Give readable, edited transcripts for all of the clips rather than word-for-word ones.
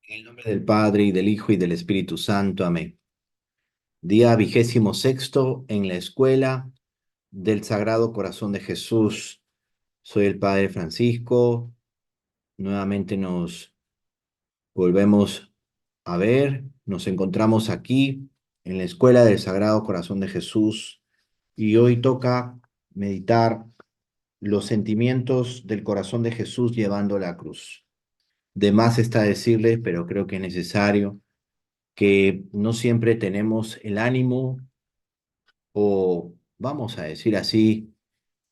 En el nombre del Padre, y del Hijo, y del Espíritu Santo. Amén. Día 26º en la escuela del Sagrado Corazón de Jesús. Soy el Padre Francisco. Nuevamente nos volvemos a ver. Nos encontramos aquí en la escuela del Sagrado Corazón de Jesús. Y hoy toca meditar los sentimientos del corazón de Jesús llevando la cruz. De más está decirles, pero creo que es necesario que no siempre tenemos el ánimo o, vamos a decir así,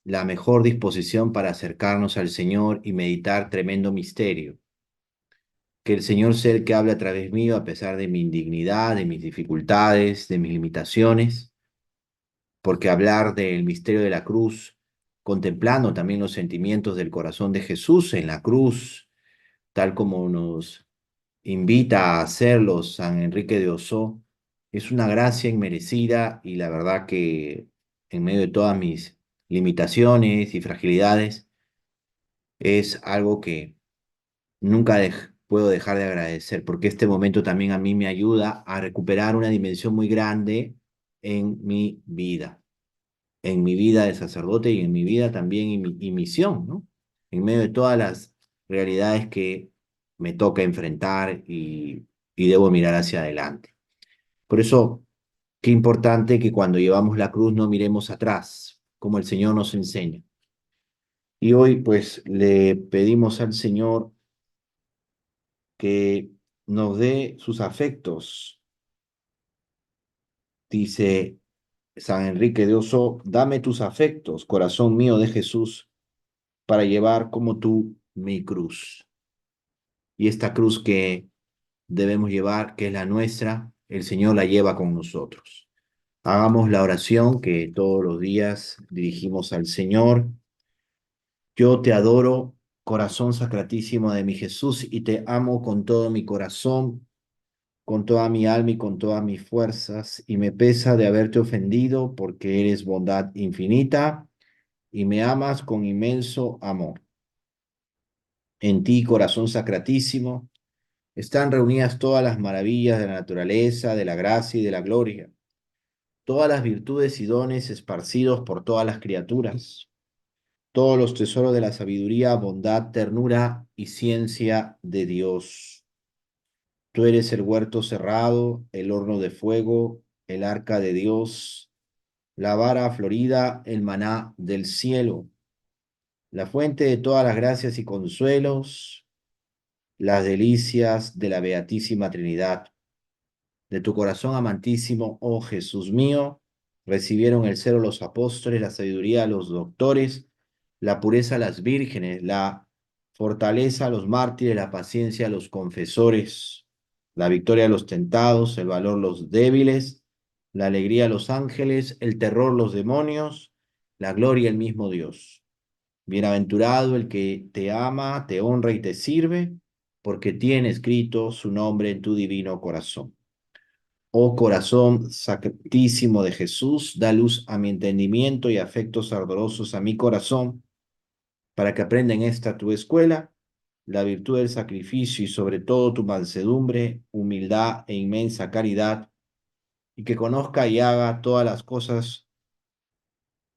la mejor disposición para acercarnos al Señor y meditar tremendo misterio. Que el Señor sea el que hable a través mío a pesar de mi indignidad, de mis dificultades, de mis limitaciones, porque hablar del misterio de la cruz, contemplando también los sentimientos del corazón de Jesús en la cruz, tal como nos invita a hacerlo San Enrique de Osó, es una gracia inmerecida y la verdad que en medio de todas mis limitaciones y fragilidades es algo que nunca puedo dejar de agradecer porque este momento también a mí me ayuda a recuperar una dimensión muy grande en mi vida de sacerdote y en mi vida también y misión, ¿no? En medio de todas las realidades que me toca enfrentar y debo mirar hacia adelante. Por eso, qué importante que cuando llevamos la cruz no miremos atrás, como el Señor nos enseña. Y hoy pues le pedimos al Señor que nos dé sus afectos. Dice San Enrique de Oso, dame tus afectos, corazón mío de Jesús, para llevar como tú mi cruz. Y esta cruz que debemos llevar, que es la nuestra, el Señor la lleva con nosotros. Hagamos la oración que todos los días dirigimos al Señor. Yo te adoro, corazón sacratísimo de mi Jesús, y te amo con todo mi corazón, con toda mi alma y con todas mis fuerzas, y me pesa de haberte ofendido porque eres bondad infinita y me amas con inmenso amor. En ti, corazón sacratísimo, están reunidas todas las maravillas de la naturaleza, de la gracia y de la gloria, todas las virtudes y dones esparcidos por todas las criaturas, todos los tesoros de la sabiduría, bondad, ternura y ciencia de Dios. Tú eres el huerto cerrado, el horno de fuego, el arca de Dios, la vara florida, el maná del cielo, la fuente de todas las gracias y consuelos, las delicias de la Beatísima Trinidad. De tu corazón amantísimo, oh Jesús mío, recibieron el celo los apóstoles, la sabiduría los doctores, la pureza las vírgenes, la fortaleza los mártires, la paciencia los confesores, la victoria los tentados, el valor los débiles, la alegría los ángeles, el terror los demonios, la gloria el mismo Dios. Bienaventurado el que te ama, te honra y te sirve, porque tiene escrito su nombre en tu divino corazón. Oh corazón sacratísimo de Jesús, da luz a mi entendimiento y afectos ardorosos a mi corazón, para que aprenda en esta tu escuela la virtud del sacrificio y sobre todo tu mansedumbre, humildad e inmensa caridad, y que conozca y haga todas las cosas,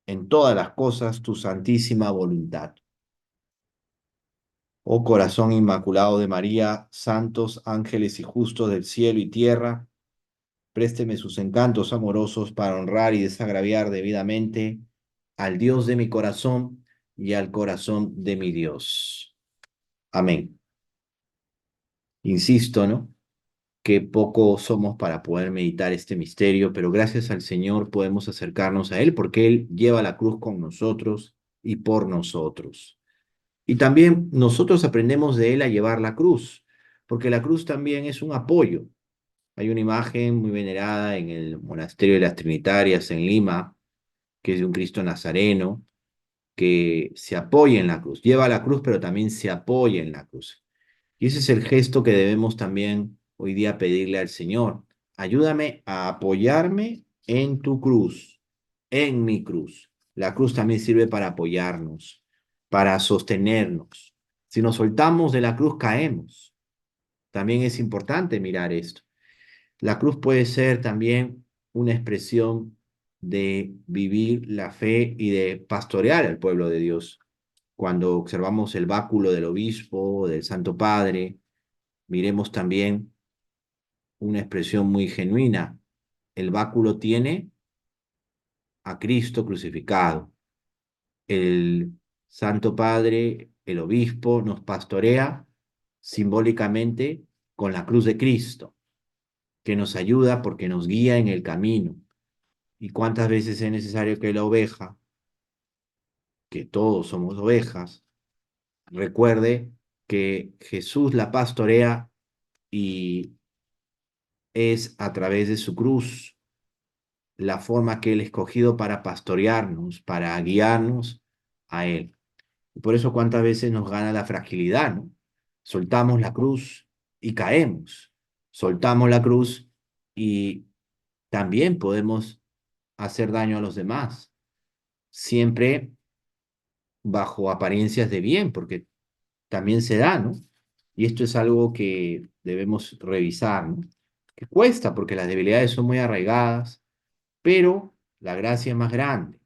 en todas las cosas, tu santísima voluntad. Oh corazón inmaculado de María, santos ángeles y justos del cielo y tierra, présteme sus encantos amorosos para honrar y desagraviar debidamente al Dios de mi corazón y al corazón de mi Dios. Amén. Insisto, ¿no? Que poco somos para poder meditar este misterio, pero gracias al Señor podemos acercarnos a Él porque Él lleva la cruz con nosotros y por nosotros. Y también nosotros aprendemos de Él a llevar la cruz, porque la cruz también es un apoyo. Hay una imagen muy venerada en el monasterio de las Trinitarias en Lima, que es de un Cristo Nazareno, que se apoya en la cruz, lleva la cruz, pero también se apoya en la cruz. Y ese es el gesto que debemos también hoy día pedirle al Señor. Ayúdame a apoyarme en tu cruz, en mi cruz. La cruz también sirve para apoyarnos, para sostenernos. Si nos soltamos de la cruz, caemos. También es importante mirar esto. La cruz puede ser también una expresión de vivir la fe y de pastorear al pueblo de Dios. Cuando observamos el báculo del obispo, del Santo Padre, miremos también una expresión muy genuina. El báculo tiene a Cristo crucificado. El Santo Padre, el obispo, nos pastorea simbólicamente con la cruz de Cristo, que nos ayuda porque nos guía en el camino. ¿Y cuántas veces es necesario que la oveja, que todos somos ovejas, recuerde que Jesús la pastorea y es a través de su cruz la forma que Él ha escogido para pastorearnos, para guiarnos a Él? Y por eso cuántas veces nos gana la fragilidad, ¿no? Soltamos la cruz y caemos. Soltamos la cruz y también podemos hacer daño a los demás. Siempre bajo apariencias de bien, porque también se da, ¿no? Y esto es algo que debemos revisar, ¿no? Que cuesta porque las debilidades son muy arraigadas, pero la gracia es más grande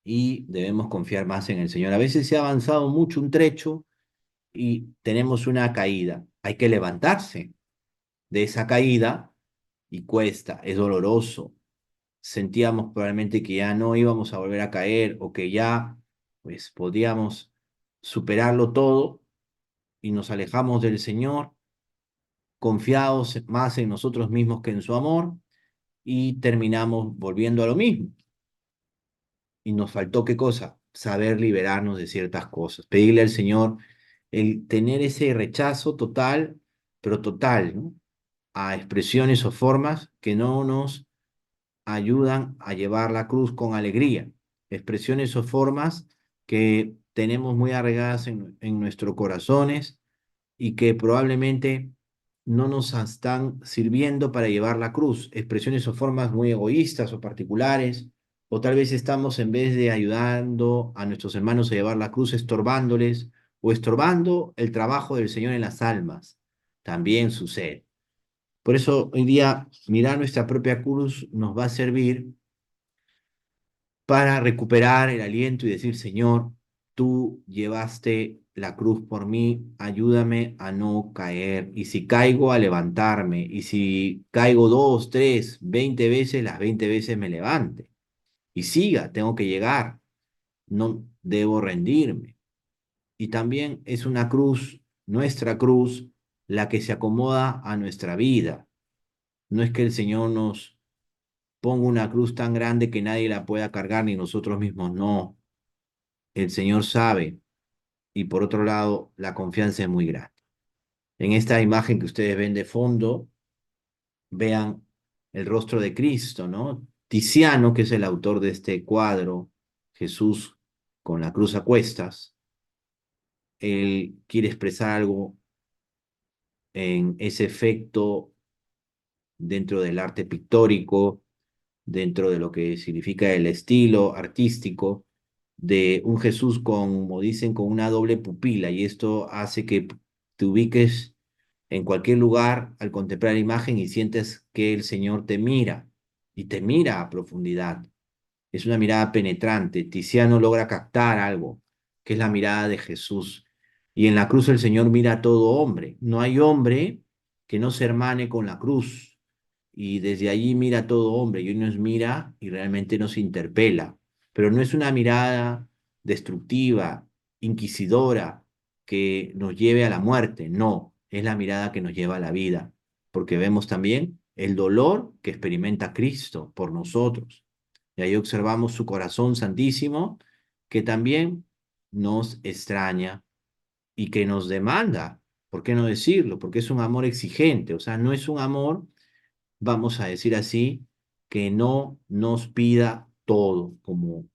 y debemos confiar más en el Señor. A veces se ha avanzado mucho un trecho y tenemos una caída. Hay que levantarse de esa caída y cuesta, es doloroso. Sentíamos probablemente que ya no íbamos a volver a caer o que ya pues podíamos superarlo todo y nos alejamos del Señor, confiados más en nosotros mismos que en su amor y terminamos volviendo a lo mismo. Y nos faltó qué cosa, saber liberarnos de ciertas cosas, pedirle al Señor el tener ese rechazo total, pero total, ¿no? A expresiones o formas que no nos ayudan a llevar la cruz con alegría, expresiones o formas que tenemos muy arraigadas en nuestros corazones y que probablemente no nos están sirviendo para llevar la cruz, expresiones o formas muy egoístas o particulares, o tal vez estamos en vez de ayudando a nuestros hermanos a llevar la cruz, estorbándoles o estorbando el trabajo del Señor en las almas. También sucede. Por eso hoy día mirar nuestra propia cruz nos va a servir para recuperar el aliento y decir, Señor, tú llevaste la cruz por mí, ayúdame a no caer. Y si caigo, a levantarme. Y si caigo 2, 3, 20 veces, las 20 veces me levante. Y siga, tengo que llegar. No debo rendirme. Y también es una cruz, nuestra cruz, la que se acomoda a nuestra vida. No es que el Señor nos ponga una cruz tan grande que nadie la pueda cargar, ni nosotros mismos no. El Señor sabe y por otro lado la confianza es muy grande. En esta imagen que ustedes ven de fondo, vean el rostro de Cristo, ¿no? Tiziano, que es el autor de este cuadro, Jesús con la cruz a cuestas, él quiere expresar algo en ese efecto dentro del arte pictórico, dentro de lo que significa el estilo artístico de un Jesús con, como dicen, con una doble pupila, y esto hace que te ubiques en cualquier lugar al contemplar la imagen y sientes que el Señor te mira y te mira a profundidad. Es una mirada penetrante. Tiziano logra captar algo, que es la mirada de Jesús. Y en la cruz el Señor mira a todo hombre. No hay hombre que no se hermane con la cruz. Y desde allí mira a todo hombre y hoy nos mira y realmente nos interpela. Pero no es una mirada destructiva, inquisidora, que nos lleve a la muerte. No, es la mirada que nos lleva a la vida. Porque vemos también el dolor que experimenta Cristo por nosotros y ahí observamos su corazón santísimo, que también nos extraña y que nos demanda, ¿por qué no decirlo? Porque es un amor exigente, o sea, no es un amor, vamos a decir así, que no nos pida todo, como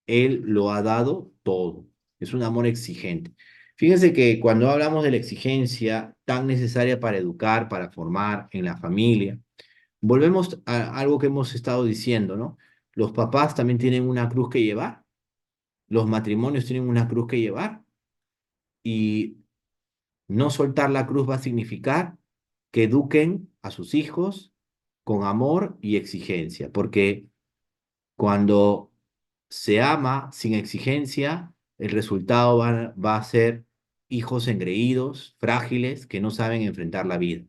Él lo ha dado todo. Es un amor exigente. Fíjense que cuando hablamos de la exigencia tan necesaria para educar, para formar en la familia, volvemos a algo que hemos estado diciendo, ¿no? Los papás también tienen una cruz que llevar, los matrimonios tienen una cruz que llevar y No soltar la cruz va a significar que eduquen a sus hijos con amor y exigencia, porque cuando se ama sin exigencia, el resultado va a ser hijos engreídos, frágiles, que no saben enfrentar la vida.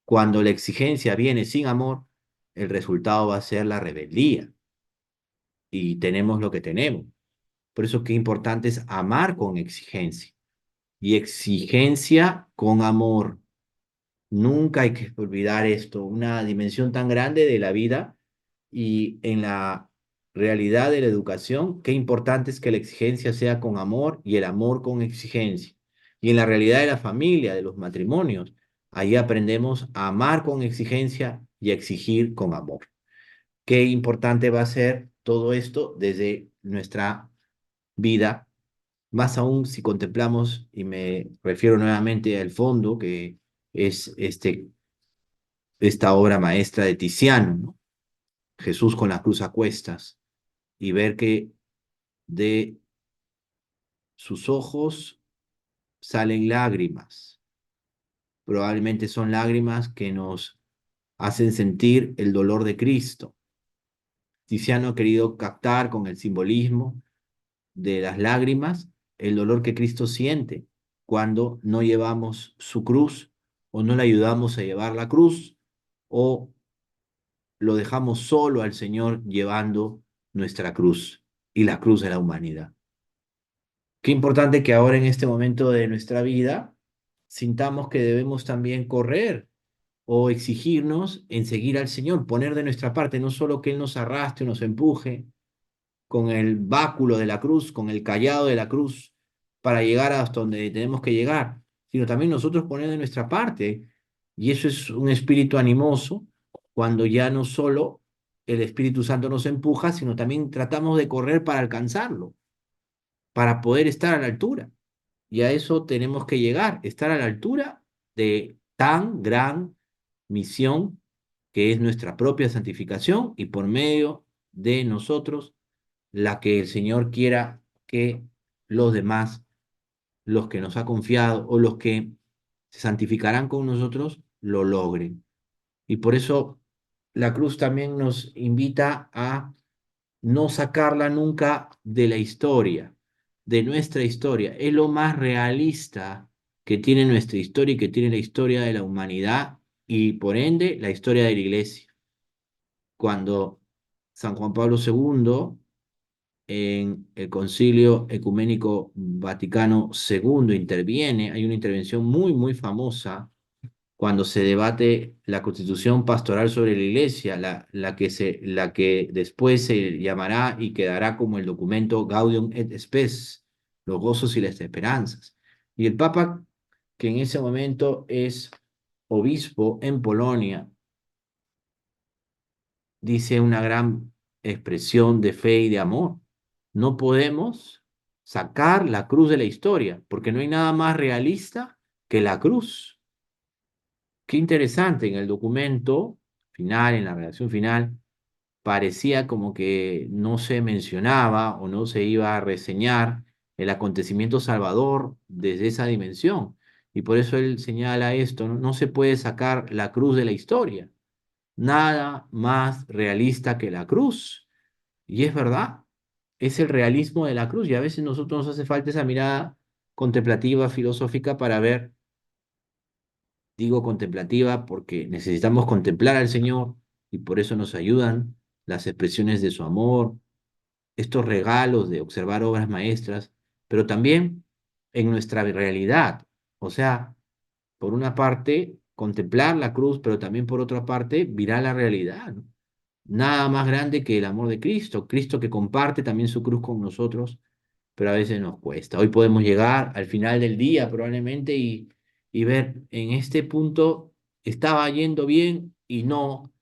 Cuando la exigencia viene sin amor, el resultado va a ser la rebeldía y tenemos lo que tenemos. Por eso qué importante es amar con exigencia y exigencia con amor. Nunca hay que olvidar esto, una dimensión tan grande de la vida y en la realidad de la educación, qué importante es que la exigencia sea con amor y el amor con exigencia. Y en la realidad de la familia, de los matrimonios, ahí aprendemos a amar con exigencia y a exigir con amor. Qué importante va a ser todo esto desde nuestra vida, más aún si contemplamos, y me refiero nuevamente al fondo, que es esta obra maestra de Tiziano, ¿no? Jesús con la cruz a cuestas, y ver que de sus ojos salen lágrimas. Probablemente son lágrimas que nos hacen sentir el dolor de Cristo. Tiziano ha querido captar con el simbolismo de las lágrimas el dolor que Cristo siente cuando no llevamos su cruz o no le ayudamos a llevar la cruz o lo dejamos solo al Señor llevando nuestra cruz y la cruz de la humanidad. Qué importante que ahora en este momento de nuestra vida sintamos que debemos también correr o exigirnos en seguir al Señor, poner de nuestra parte, no solo que Él nos arrastre o nos empuje con el báculo de la cruz, con el callado de la cruz, para llegar hasta donde tenemos que llegar, sino también nosotros poner de nuestra parte. Y eso es un espíritu animoso cuando ya no solo el Espíritu Santo nos empuja, sino también tratamos de correr para alcanzarlo, para poder estar a la altura. Y a eso tenemos que llegar, estar a la altura de tan gran misión que es nuestra propia santificación y por medio de nosotros la que el Señor quiera que los demás, los que nos ha confiado o los que se santificarán con nosotros, lo logren. Y por eso la cruz también nos invita a no sacarla nunca de la historia, de nuestra historia. Es lo más realista que tiene nuestra historia y que tiene la historia de la humanidad y por ende la historia de la iglesia. Cuando San Juan Pablo II en el Concilio Ecuménico Vaticano II interviene, hay una intervención muy, muy famosa cuando se debate la constitución pastoral sobre la iglesia, la que después se llamará y quedará como el documento Gaudium et Spes, los gozos y las esperanzas. Y el Papa, que en ese momento es obispo en Polonia, dice una gran expresión de fe y de amor. No podemos sacar la cruz de la historia, porque no hay nada más realista que la cruz. Qué interesante, en el documento final, en la redacción final, parecía como que no se mencionaba o no se iba a reseñar el acontecimiento salvador desde esa dimensión. Y por eso él señala esto, ¿no? No se puede sacar la cruz de la historia. Nada más realista que la cruz. Y es verdad, es el realismo de la cruz. Y a veces a nosotros nos hace falta esa mirada contemplativa, filosófica para ver. Digo contemplativa porque necesitamos contemplar al Señor y por eso nos ayudan las expresiones de su amor, estos regalos de observar obras maestras, pero también en nuestra realidad. O sea, por una parte, contemplar la cruz, pero también por otra parte, mirar la realidad, ¿no? Nada más grande que el amor de Cristo, Cristo que comparte también su cruz con nosotros, pero a veces nos cuesta. Hoy podemos llegar al final del día probablemente y ver en este punto estaba yendo bien y no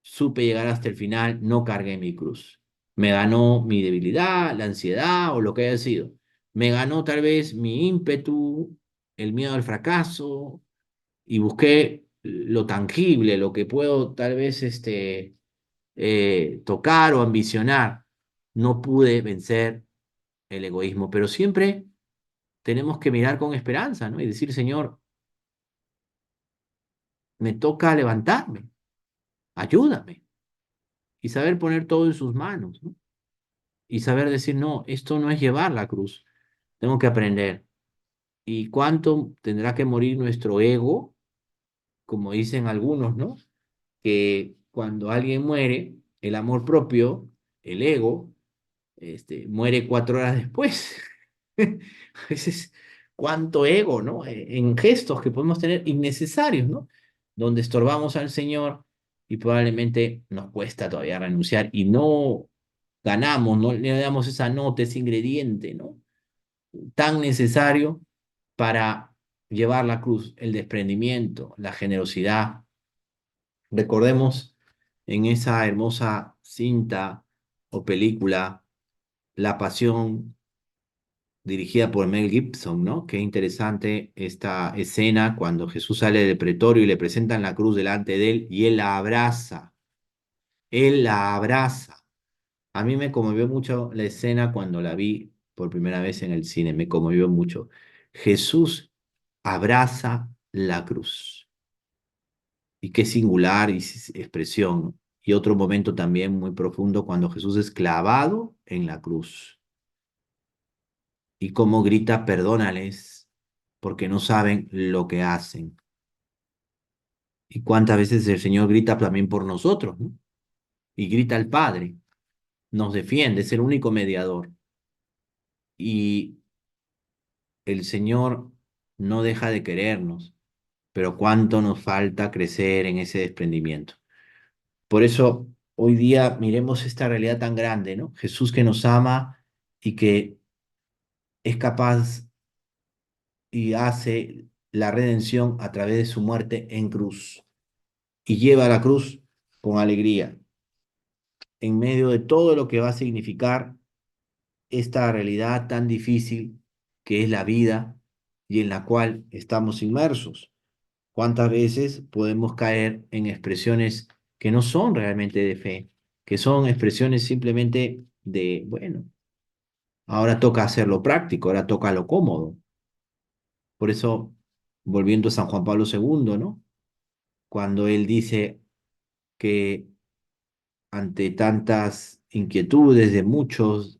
supe llegar hasta el final, no cargué mi cruz. Me ganó mi debilidad, la ansiedad o lo que haya sido. Me ganó tal vez mi ímpetu, el miedo al fracaso y busqué lo tangible, lo que puedo tal vez tocar o ambicionar. No pude vencer el egoísmo, pero siempre tenemos que mirar con esperanza, ¿no? Y decir, Señor, me toca levantarme, ayúdame. Y saber poner todo en sus manos, ¿no? Y saber decir, no, esto no es llevar la cruz, tengo que aprender. ¿Y cuánto tendrá que morir nuestro ego? Como dicen algunos, ¿no? Que cuando alguien muere, el amor propio, el ego, muere 4 horas después. A veces, cuánto ego, ¿no? En gestos que podemos tener innecesarios, ¿no? Donde estorbamos al Señor y probablemente nos cuesta todavía renunciar y no ganamos, no le damos esa nota, ese ingrediente, ¿no? Tan necesario para llevar la cruz, el desprendimiento, la generosidad. Recordemos en esa hermosa cinta o película, La Pasión, dirigida por Mel Gibson, ¿no? Qué interesante esta escena cuando Jesús sale del pretorio y le presentan la cruz delante de él y él la abraza, él la abraza. A mí me conmovió mucho la escena cuando la vi por primera vez en el cine, me conmovió mucho. Jesús abraza la cruz. Y qué singular expresión, ¿no? Y otro momento también muy profundo cuando Jesús es clavado en la cruz y cómo grita, perdónales, porque no saben lo que hacen. Y cuántas veces el Señor grita también por nosotros, ¿no? Y grita al Padre, nos defiende, es el único mediador. Y el Señor no deja de querernos, pero cuánto nos falta crecer en ese desprendimiento. Por eso hoy día miremos esta realidad tan grande, ¿no? Jesús que nos ama y que es capaz y hace la redención a través de su muerte en cruz y lleva la cruz con alegría en medio de todo lo que va a significar esta realidad tan difícil que es la vida y en la cual estamos inmersos. ¿Cuántas veces podemos caer en expresiones que no son realmente de fe, que son expresiones simplemente de, bueno, ahora toca hacerlo práctico, ahora toca lo cómodo? Por eso, volviendo a San Juan Pablo II, ¿no? Cuando él dice que ante tantas inquietudes de muchos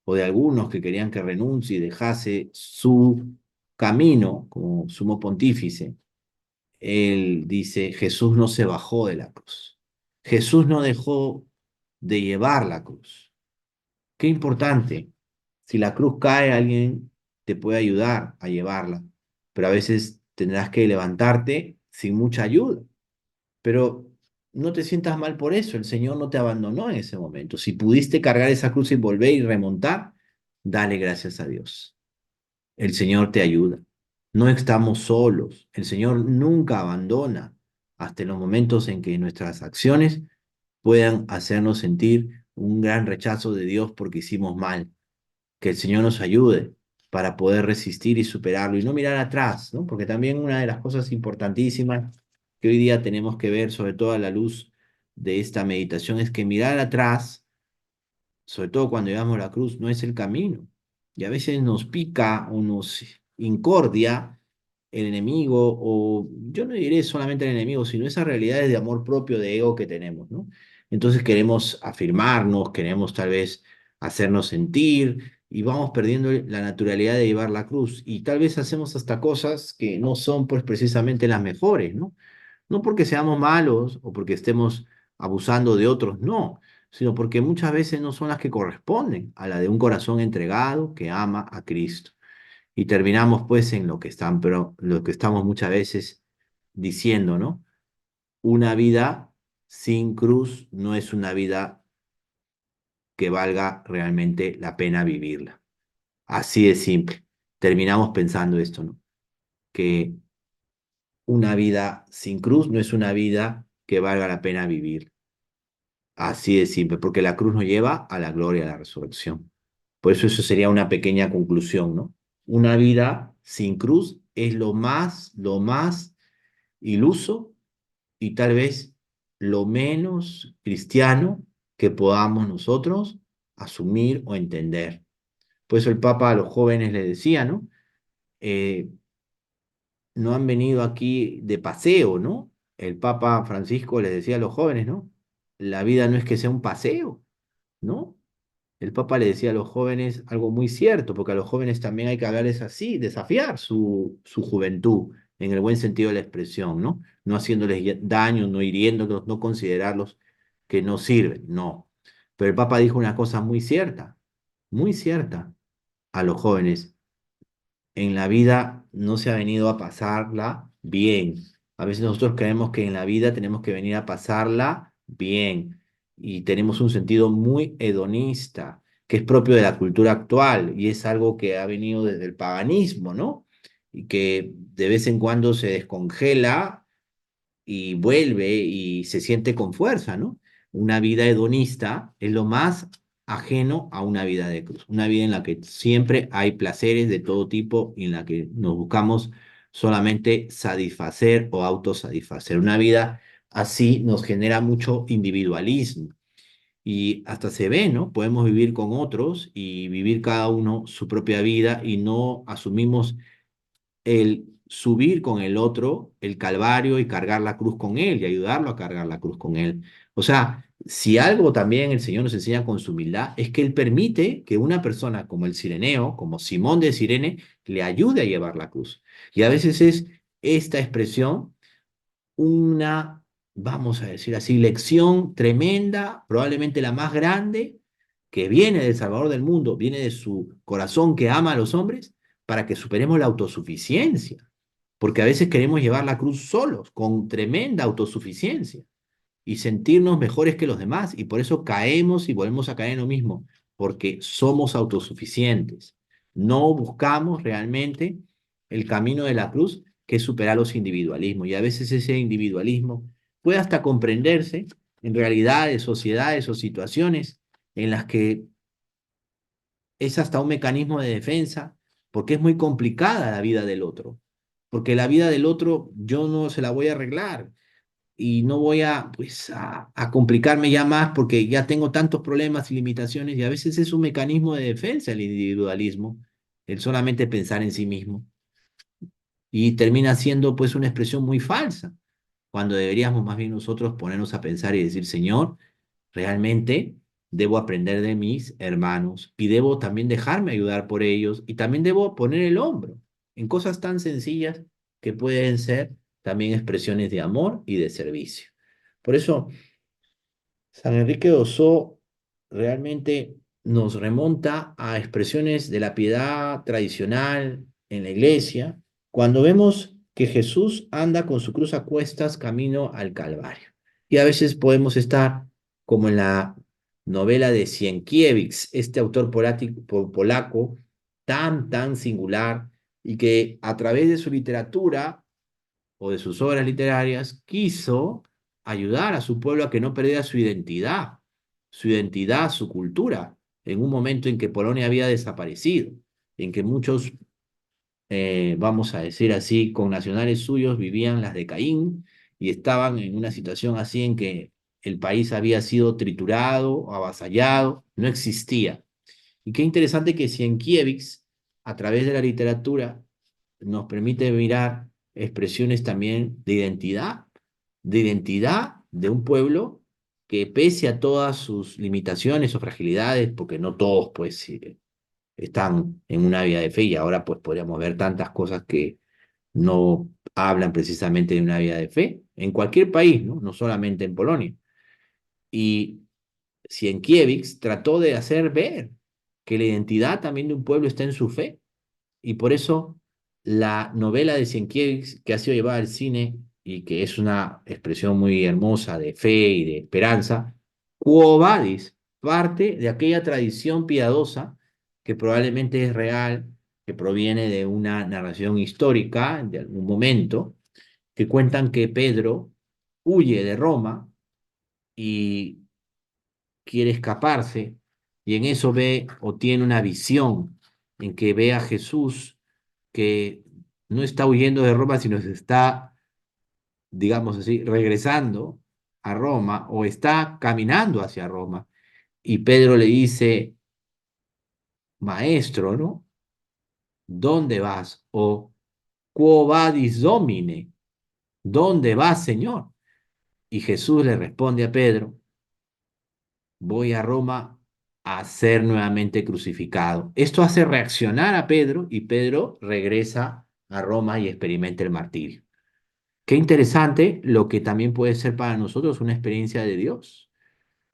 o de algunos que querían que renuncie y dejase su camino como sumo pontífice, él dice, Jesús no se bajó de la cruz. Jesús no dejó de llevar la cruz. Qué importante. Si la cruz cae, alguien te puede ayudar a llevarla, pero a veces tendrás que levantarte sin mucha ayuda. Pero no te sientas mal por eso, el Señor no te abandonó en ese momento. Si pudiste cargar esa cruz y volver y remontar, dale gracias a Dios. El Señor te ayuda. No estamos solos. El Señor nunca abandona hasta en los momentos en que nuestras acciones puedan hacernos sentir un gran rechazo de Dios porque hicimos mal. Que el Señor nos ayude para poder resistir y superarlo y no mirar atrás, ¿no? Porque también una de las cosas importantísimas que hoy día tenemos que ver, sobre todo a la luz de esta meditación, es que mirar atrás, sobre todo cuando llevamos la cruz, no es el camino. Y a veces nos pica o nos incordia el enemigo, o yo no diré solamente el enemigo, sino esas realidades de amor propio, de ego que tenemos, ¿no? Entonces queremos afirmarnos, queremos tal vez hacernos sentir y vamos perdiendo la naturalidad de llevar la cruz y tal vez hacemos hasta cosas que no son pues precisamente las mejores, ¿no? No porque seamos malos o porque estemos abusando de otros, no, sino porque muchas veces no son las que corresponden a la de un corazón entregado que ama a Cristo. Y terminamos pues en lo que están, pero lo que estamos muchas veces diciendo, ¿no? Una vida sin cruz no es una vida que valga realmente la pena vivirla. Así de simple. Terminamos pensando esto, ¿no? Que una vida sin cruz no es una vida que valga la pena vivir. Así de simple, porque la cruz nos lleva a la gloria, a la resurrección. Por eso sería una pequeña conclusión, ¿no? Una vida sin cruz es lo más iluso y tal vez lo menos cristiano que podamos nosotros asumir o entender. Por eso el Papa a los jóvenes les decía, ¿no? eh, no han venido aquí de paseo, ¿no? El Papa Francisco les decía a los jóvenes, ¿no? La vida no es que sea un paseo, ¿no? El Papa le decía a los jóvenes algo muy cierto, porque a los jóvenes también hay que hablarles así, desafiar su juventud, en el buen sentido de la expresión, ¿no? No haciéndoles daño, no hiriéndolos, no considerarlos que no sirven, no. Pero el Papa dijo una cosa muy cierta a los jóvenes. En la vida no se ha venido a pasarla bien. A veces nosotros creemos que en la vida tenemos que venir a pasarla bien y tenemos un sentido muy hedonista, que es propio de la cultura actual y es algo que ha venido desde el paganismo, ¿no? Y que de vez en cuando se descongela y vuelve y se siente con fuerza, ¿no? Una vida hedonista es lo más ajeno a una vida de cruz, una vida en la que siempre hay placeres de todo tipo y en la que nos buscamos solamente satisfacer o autosatisfacer. Una vida así nos genera mucho individualismo y hasta se ve, ¿no? Podemos vivir con otros y vivir cada uno su propia vida y no asumimos el subir con el otro el calvario y cargar la cruz con él y ayudarlo a cargar la cruz con él. O sea, si algo también el Señor nos enseña con su humildad, es que Él permite que una persona como el Cireneo, como Simón de Cirene, le ayude a llevar la cruz. Y a veces es esta expresión una, vamos a decir así, lección tremenda, probablemente la más grande, que viene del Salvador del mundo, viene de su corazón que ama a los hombres, para que superemos la autosuficiencia. Porque a veces queremos llevar la cruz solos, con tremenda autosuficiencia y sentirnos mejores que los demás. Y por eso caemos y volvemos a caer en lo mismo, porque somos autosuficientes. No buscamos realmente el camino de la cruz, que es superar los individualismos. Y a veces ese individualismo puede hasta comprenderse en realidades, sociedades o situaciones en las que es hasta un mecanismo de defensa, porque es muy complicada la vida del otro. Porque la vida del otro yo no se la voy a arreglar y no voy a, pues, a complicarme ya más porque ya tengo tantos problemas y limitaciones y a veces es un mecanismo de defensa el individualismo, el solamente pensar en sí mismo y termina siendo pues una expresión muy falsa, cuando deberíamos más bien nosotros ponernos a pensar y decir, Señor, realmente debo aprender de mis hermanos y debo también dejarme ayudar por ellos y también debo poner el hombro en cosas tan sencillas que pueden ser también expresiones de amor y de servicio. Por eso, San Enrique de Ossó realmente nos remonta a expresiones de la piedad tradicional en la iglesia, cuando vemos que Jesús anda con su cruz a cuestas camino al Calvario. Y a veces podemos estar como en la novela de Sienkiewicz, este autor polaco tan singular y que a través de su literatura o de sus obras literarias, quiso ayudar a su pueblo a que no perdiera su identidad, su cultura, en un momento en que Polonia había desaparecido, en que muchos, vamos a decir así, connacionales suyos vivían las de Caín y estaban en una situación así en que el país había sido triturado, avasallado, no existía. Y qué interesante que Sienkiewicz, a través de la literatura, nos permite mirar expresiones también de identidad de un pueblo que pese a todas sus limitaciones o fragilidades, porque no todos pues están en una vida de fe y ahora pues podríamos ver tantas cosas que no hablan precisamente de una vida de fe, en cualquier país, ¿no? No solamente en Polonia. Y Sienkiewicz trató de hacer ver que la identidad también de un pueblo está en su fe. Y por eso la novela de Sienkiewicz, que ha sido llevada al cine y que es una expresión muy hermosa de fe y de esperanza, Quo Vadis, parte de aquella tradición piadosa que probablemente es real, que proviene de una narración histórica de algún momento, que cuentan que Pedro huye de Roma y quiere escaparse y en eso ve o tiene una visión en que ve a Jesús que no está huyendo de Roma, sino se está, digamos así, regresando a Roma o está caminando hacia Roma. Y Pedro le dice, maestro, ¿no? ¿dónde vas? O quo vadis Domine, ¿dónde vas, Señor? Y Jesús le responde a Pedro, voy a Roma a ser nuevamente crucificado. Esto hace reaccionar a Pedro y Pedro regresa a Roma y experimenta el martirio. Qué interesante lo que también puede ser para nosotros una experiencia de Dios,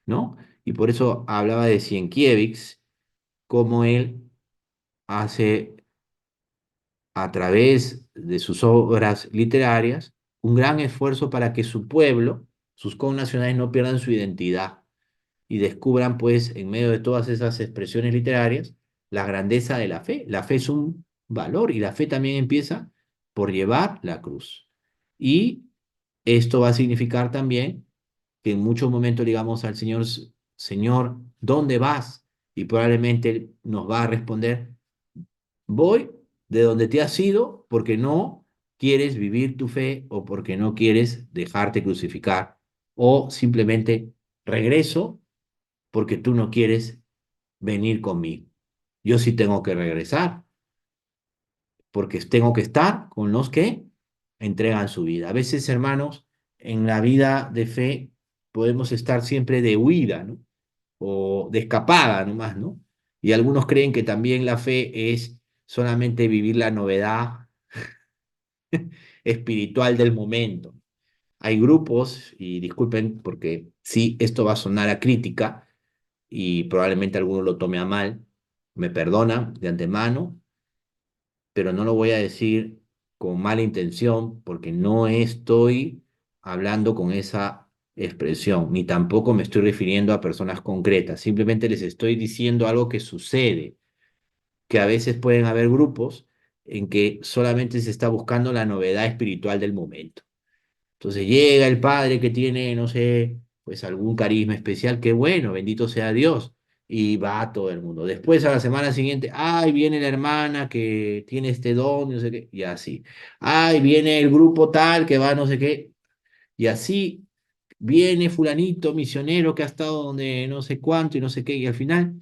¿no? Y por eso hablaba de Sienkiewicz, cómo él hace a través de sus obras literarias un gran esfuerzo para que su pueblo, sus connacionales, no pierdan su identidad y descubran, pues, en medio de todas esas expresiones literarias, la grandeza de la fe. La fe es un valor y la fe también empieza por llevar la cruz. Y esto va a significar también que en muchos momentos digamos al Señor, Señor, ¿dónde vas? Y probablemente Él nos va a responder, voy de donde te has ido porque no quieres vivir tu fe o porque no quieres dejarte crucificar o simplemente regreso porque tú no quieres venir conmigo. Yo sí tengo que regresar porque tengo que estar con los que entregan su vida. A veces, hermanos, en la vida de fe podemos estar siempre de huida, ¿no? O de escapada nomás, ¿no? Y algunos creen que también la fe es solamente vivir la novedad espiritual del momento. Hay grupos, y disculpen porque sí, esto va a sonar a crítica y probablemente alguno lo tome a mal, me perdona de antemano, pero no lo voy a decir con mala intención porque no estoy hablando con esa expresión, ni tampoco me estoy refiriendo a personas concretas, simplemente les estoy diciendo algo que sucede, que a veces pueden haber grupos en que solamente se está buscando la novedad espiritual del momento. Entonces llega el padre que tiene, no sé, pues algún carisma especial, que bueno, bendito sea Dios, y va a todo el mundo. Después a la semana siguiente, ay, viene la hermana que tiene este don, no sé qué, y así. Ay, viene el grupo tal que va no sé qué, y así viene fulanito misionero que ha estado donde no sé cuánto y no sé qué, y al final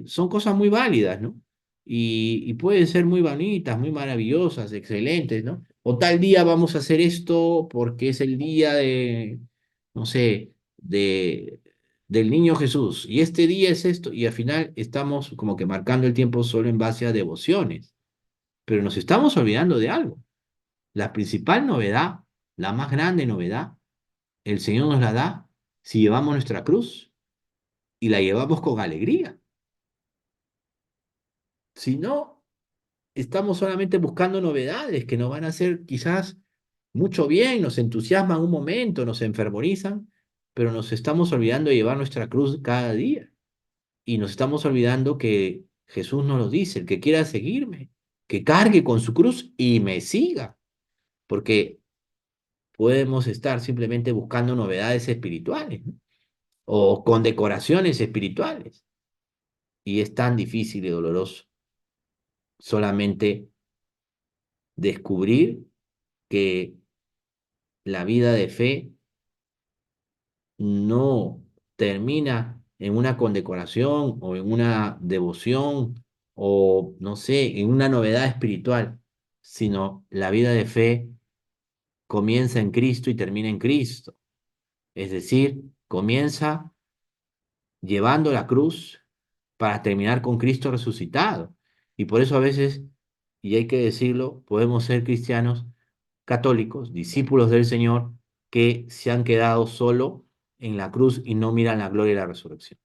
son cosas muy válidas, ¿no? Y pueden ser muy bonitas, muy maravillosas, excelentes, ¿no? O tal día vamos a hacer esto porque es el día de, no sé, del niño Jesús. Y este día es esto. Y al final estamos como que marcando el tiempo solo en base a devociones. Pero nos estamos olvidando de algo. La principal novedad, la más grande novedad, el Señor nos la da si llevamos nuestra cruz y la llevamos con alegría. Si no, estamos solamente buscando novedades que nos van a hacer quizás mucho bien, nos entusiasman un momento, nos enfervorizan, pero nos estamos olvidando de llevar nuestra cruz cada día. Y nos estamos olvidando que Jesús nos lo dice, el que quiera seguirme, que cargue con su cruz y me siga, porque podemos estar simplemente buscando novedades espirituales, ¿no? O condecoraciones espirituales. Y es tan difícil y doloroso solamente descubrir que la vida de fe no termina en una condecoración o en una devoción o, no sé, en una novedad espiritual, sino la vida de fe comienza en Cristo y termina en Cristo. Es decir, comienza llevando la cruz para terminar con Cristo resucitado. Y por eso a veces, y hay que decirlo, podemos ser cristianos católicos, discípulos del Señor, que se han quedado solo en la cruz y no miran la gloria y la resurrección.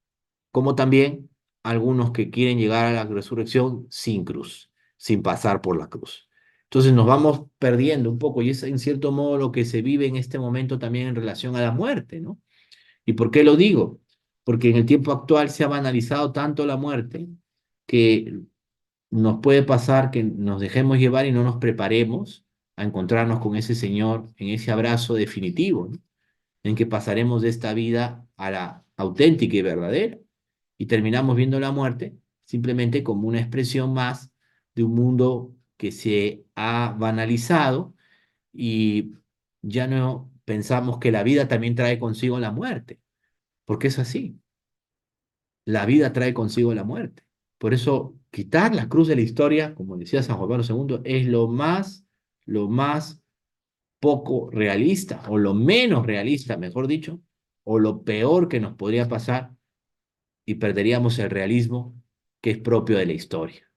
Como también algunos que quieren llegar a la resurrección sin cruz, sin pasar por la cruz. Entonces nos vamos perdiendo un poco y es en cierto modo lo que se vive en este momento también en relación a la muerte, ¿no? ¿Y por qué lo digo? Porque en el tiempo actual se ha banalizado tanto la muerte que nos puede pasar que nos dejemos llevar y no nos preparemos a encontrarnos con ese Señor en ese abrazo definitivo, ¿no? En que pasaremos de esta vida a la auténtica y verdadera y terminamos viendo la muerte simplemente como una expresión más de un mundo que se ha banalizado y ya no pensamos que la vida también trae consigo la muerte, porque es así, la vida trae consigo la muerte. Por eso quitar la cruz de la historia, como decía San Juan Pablo II, es lo más poco realista, o lo menos realista, mejor dicho, o lo peor que nos podría pasar, y perderíamos el realismo que es propio de la historia.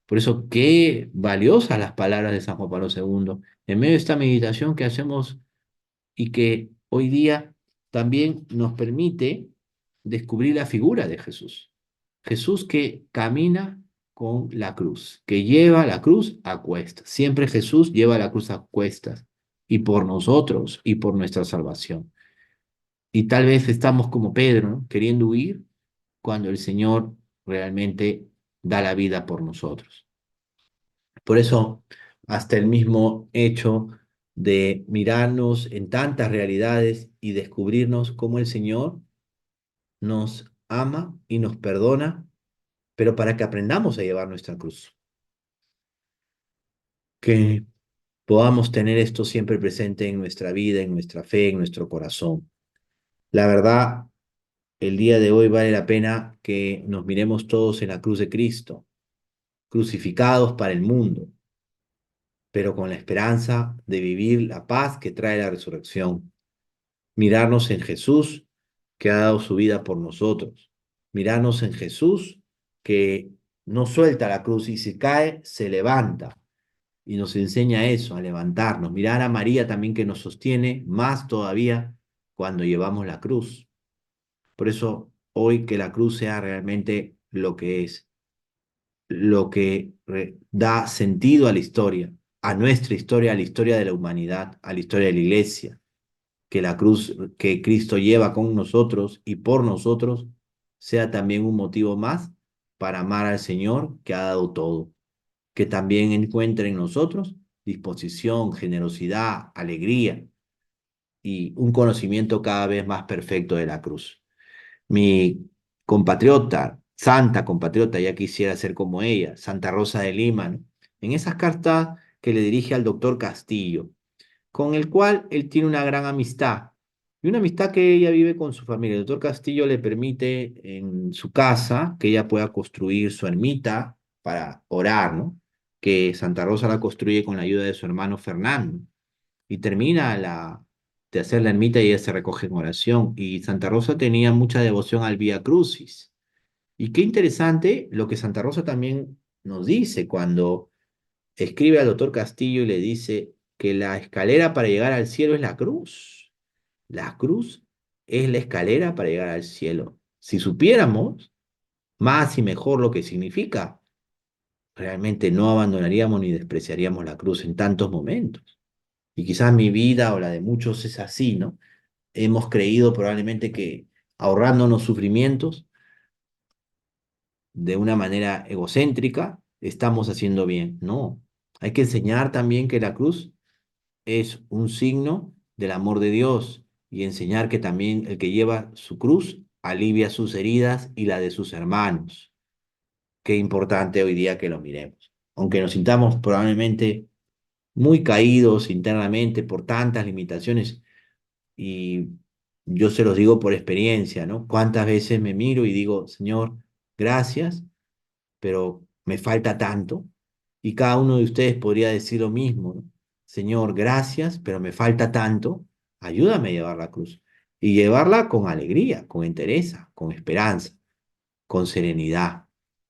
Por eso, qué valiosas las palabras de San Juan Pablo II en medio de esta meditación que hacemos y que hoy día también nos permite descubrir la figura de Jesús. Jesús que camina con la cruz, que lleva la cruz a cuestas. Siempre Jesús lleva la cruz a cuestas y por nosotros y por nuestra salvación. Y tal vez estamos como Pedro, ¿no?, queriendo huir cuando el Señor realmente da la vida por nosotros. Por eso, hasta el mismo hecho de mirarnos en tantas realidades y descubrirnos cómo el Señor nos ama y nos perdona, pero para que aprendamos a llevar nuestra cruz. Que podamos tener esto siempre presente en nuestra vida, en nuestra fe, en nuestro corazón. La verdad, el día de hoy vale la pena que nos miremos todos en la cruz de Cristo, crucificados para el mundo, pero con la esperanza de vivir la paz que trae la resurrección. Mirarnos en Jesús, que ha dado su vida por nosotros. Mirarnos en Jesús, que no suelta la cruz y si cae, se levanta. Y nos enseña eso, a levantarnos. Mirar a María también que nos sostiene más todavía cuando llevamos la cruz. Por eso hoy que la cruz sea realmente lo que es, lo que da sentido a la historia, a nuestra historia, a la historia de la humanidad, a la historia de la iglesia, que la cruz que Cristo lleva con nosotros y por nosotros sea también un motivo más para amar al Señor que ha dado todo, que también encuentre en nosotros disposición, generosidad, alegría y un conocimiento cada vez más perfecto de la cruz. Mi compatriota, santa compatriota, ya quisiera ser como ella, Santa Rosa de Lima, ¿no?, en esas cartas que le dirige al doctor Castillo, con el cual él tiene una gran amistad, y una amistad que ella vive con su familia. El doctor Castillo le permite en su casa que ella pueda construir su ermita para orar, ¿no? Que Santa Rosa la construye con la ayuda de su hermano Fernando, y termina de hacer la ermita y ella se recoge en oración. Y Santa Rosa tenía mucha devoción al Vía Crucis. Y qué interesante lo que Santa Rosa también nos dice cuando escribe al doctor Castillo y le dice que la escalera para llegar al cielo es la cruz. La cruz es la escalera para llegar al cielo. Si supiéramos más y mejor lo que significa, realmente no abandonaríamos ni despreciaríamos la cruz en tantos momentos. Y quizás mi vida o la de muchos es así, ¿no? Hemos creído probablemente que ahorrándonos sufrimientos de una manera egocéntrica, estamos haciendo bien. No, hay que enseñar también que la cruz es un signo del amor de Dios y enseñar que también el que lleva su cruz alivia sus heridas y la de sus hermanos. Qué importante hoy día que lo miremos. Aunque nos sintamos probablemente muy caídos internamente por tantas limitaciones, y yo se los digo por experiencia, ¿no? Cuántas veces me miro y digo, Señor, gracias, pero me falta tanto. Y cada uno de ustedes podría decir lo mismo, ¿no? Señor, gracias, pero me falta tanto. Ayúdame a llevar la cruz. Y llevarla con alegría, con entereza, con esperanza, con serenidad,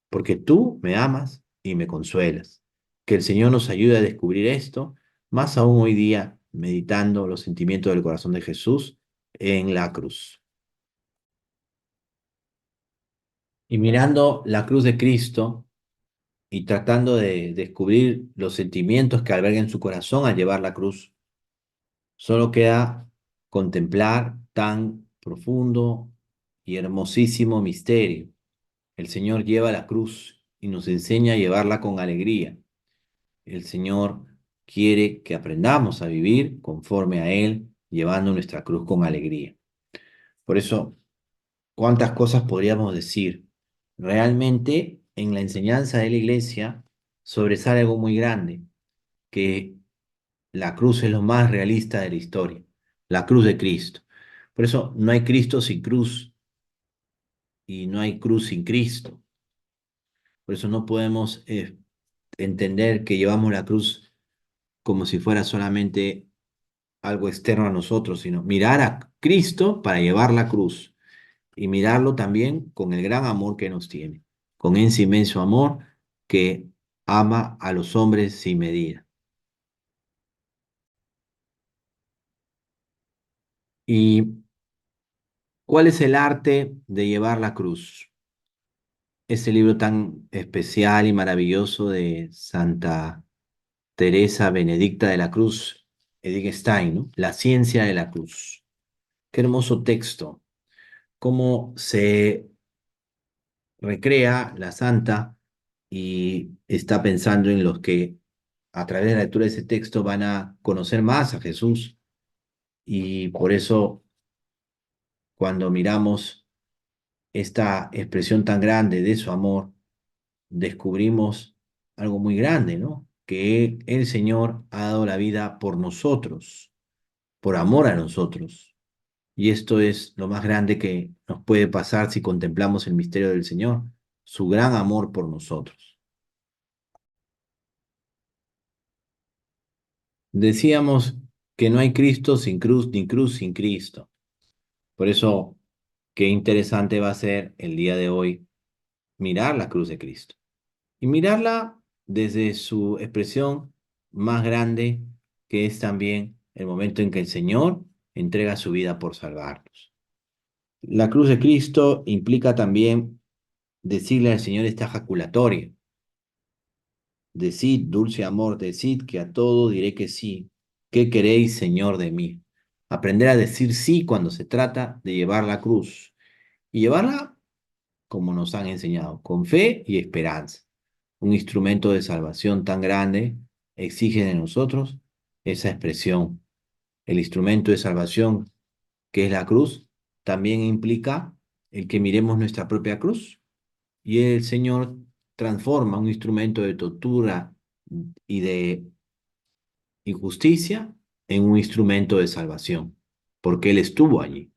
porque tú me amas y me consuelas. Que el Señor nos ayude a descubrir esto, más aún hoy día, meditando los sentimientos del corazón de Jesús en la cruz. Y mirando la cruz de Cristo y tratando de descubrir los sentimientos que alberga en su corazón al llevar la cruz, solo queda contemplar tan profundo y hermosísimo misterio. El Señor lleva la cruz y nos enseña a llevarla con alegría. El Señor quiere que aprendamos a vivir conforme a Él, llevando nuestra cruz con alegría. Por eso, ¿cuántas cosas podríamos decir? Realmente, en la enseñanza de la iglesia sobresale algo muy grande, que la cruz es lo más realista de la historia, la cruz de Cristo. Por eso, no hay Cristo sin cruz y no hay cruz sin Cristo. Por eso no podemos entender que llevamos la cruz como si fuera solamente algo externo a nosotros, sino mirar a Cristo para llevar la cruz y mirarlo también con el gran amor que nos tiene, con ese inmenso amor que ama a los hombres sin medida. ¿Y cuál es el arte de llevar la cruz? Ese libro tan especial y maravilloso de Santa Teresa Benedicta de la Cruz, Edith Stein, ¿no? La ciencia de la cruz. Qué hermoso texto. Cómo se recrea la santa y está pensando en los que a través de la lectura de ese texto van a conocer más a Jesús. Y por eso cuando miramos esta expresión tan grande de su amor, descubrimos algo muy grande, ¿no? Que el Señor ha dado la vida por nosotros, por amor a nosotros. Y esto es lo más grande que nos puede pasar si contemplamos el misterio del Señor, su gran amor por nosotros. Decíamos que no hay Cristo sin cruz, ni cruz sin Cristo. Por eso, qué interesante va a ser el día de hoy mirar la cruz de Cristo y mirarla desde su expresión más grande, que es también el momento en que el Señor entrega su vida por salvarnos. La cruz de Cristo implica también decirle al Señor esta ejaculatoria: decid, dulce amor, decid que a todo diré que sí. ¿Qué queréis, Señor, de mí? Aprender a decir sí cuando se trata de llevar la cruz y llevarla como nos han enseñado, con fe y esperanza. Un instrumento de salvación tan grande exige de nosotros esa expresión. El instrumento de salvación, que es la cruz, también implica el que miremos nuestra propia cruz. Y el Señor transforma un instrumento de tortura y de injusticia en un instrumento de salvación, porque Él estuvo allí.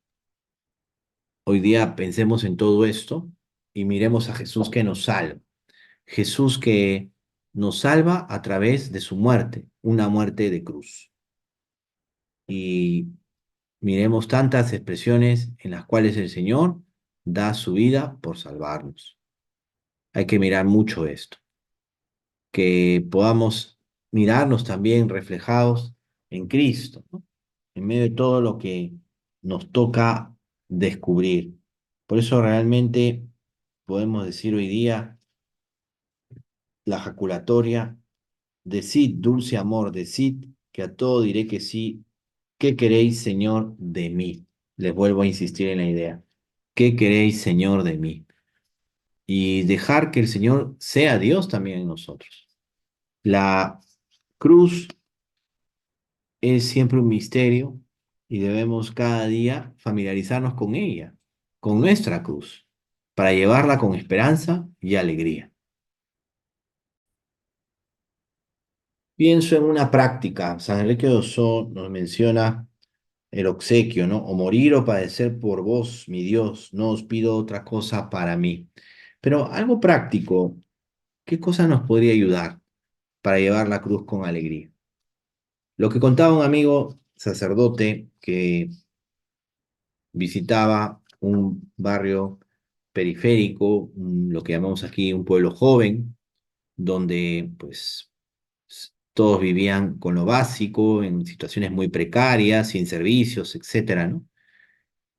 Hoy día pensemos en todo esto y miremos a Jesús que nos salva. Jesús que nos salva a través de su muerte, una muerte de cruz. Y miremos tantas expresiones en las cuales el Señor da su vida por salvarnos. Hay que mirar mucho esto, que podamos mirarnos también reflejados en Cristo, ¿no? En medio de todo lo que nos toca descubrir. Por eso realmente podemos decir hoy día la jaculatoria: decid, dulce amor, decid que a todo diré que sí. ¿Qué queréis, Señor, de mí? Les vuelvo a insistir en la idea. ¿Qué queréis, Señor, de mí? Y dejar que el Señor sea Dios también en nosotros. La cruz es siempre un misterio y debemos cada día familiarizarnos con ella, con nuestra cruz, para llevarla con esperanza y alegría. Pienso en una práctica. San Enrique de Ossó nos menciona el obsequio, ¿no? O morir o padecer por vos, mi Dios, no os pido otra cosa para mí. Pero algo práctico, ¿qué cosa nos podría ayudar para llevar la cruz con alegría? Lo que contaba un amigo sacerdote que visitaba un barrio periférico, lo que llamamos aquí un pueblo joven, donde pues todos vivían con lo básico, en situaciones muy precarias, sin servicios, etcétera, ¿no?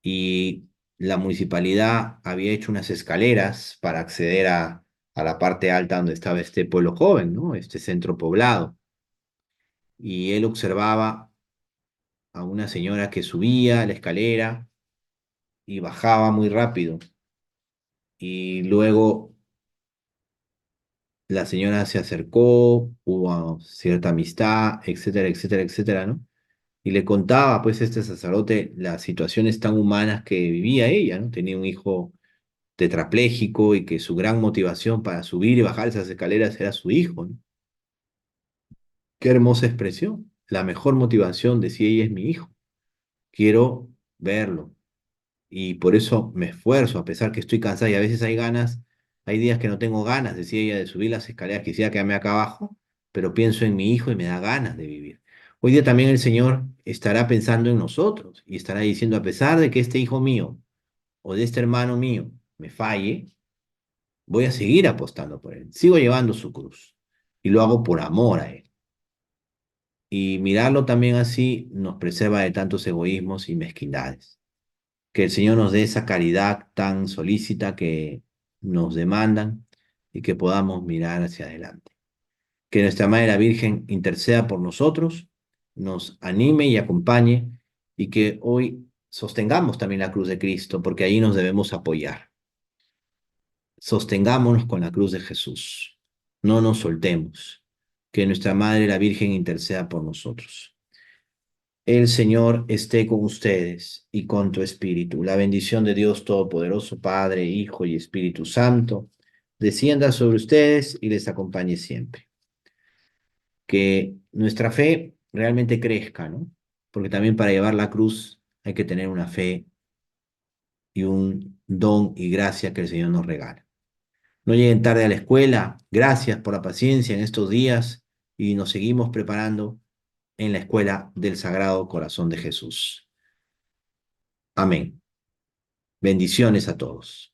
Y la municipalidad había hecho unas escaleras para acceder a la parte alta donde estaba este pueblo joven, ¿no? Este centro poblado. Y él observaba a una señora que subía la escalera y bajaba muy rápido. Y luego la señora se acercó, hubo cierta amistad, etcétera, etcétera, etcétera, ¿no? Y le contaba, pues, este sacerdote las situaciones tan humanas que vivía ella, ¿no? Tenía un hijo tetrapléjico y que su gran motivación para subir y bajar esas escaleras era su hijo, ¿no? Qué hermosa expresión. La mejor motivación, decía ella, es mi hijo. Quiero verlo. Y por eso me esfuerzo, a pesar que estoy cansada y a veces hay ganas Hay días que no tengo ganas, decía ella, de subir las escaleras, quisiera quedarme acá abajo, pero pienso en mi hijo y me da ganas de vivir. Hoy día también el Señor estará pensando en nosotros y estará diciendo, a pesar de que este hijo mío o de este hermano mío me falle, voy a seguir apostando por él. Sigo llevando su cruz y lo hago por amor a él. Y mirarlo también así nos preserva de tantos egoísmos y mezquindades. Que el Señor nos dé esa caridad tan solícita que nos demandan y que podamos mirar hacia adelante. Que nuestra Madre la Virgen interceda por nosotros, nos anime y acompañe y que hoy sostengamos también la cruz de Cristo, porque ahí nos debemos apoyar. Sostengámonos con la cruz de Jesús. No nos soltemos. Que nuestra Madre la Virgen interceda por nosotros. El Señor esté con ustedes y con tu espíritu. La bendición de Dios Todopoderoso, Padre, Hijo y Espíritu Santo, descienda sobre ustedes y les acompañe siempre. Que nuestra fe realmente crezca, ¿no? Porque también para llevar la cruz hay que tener una fe y un don y gracia que el Señor nos regala. No lleguen tarde a la escuela. Gracias por la paciencia en estos días y nos seguimos preparando en la escuela del Sagrado Corazón de Jesús. Amén. Bendiciones a todos.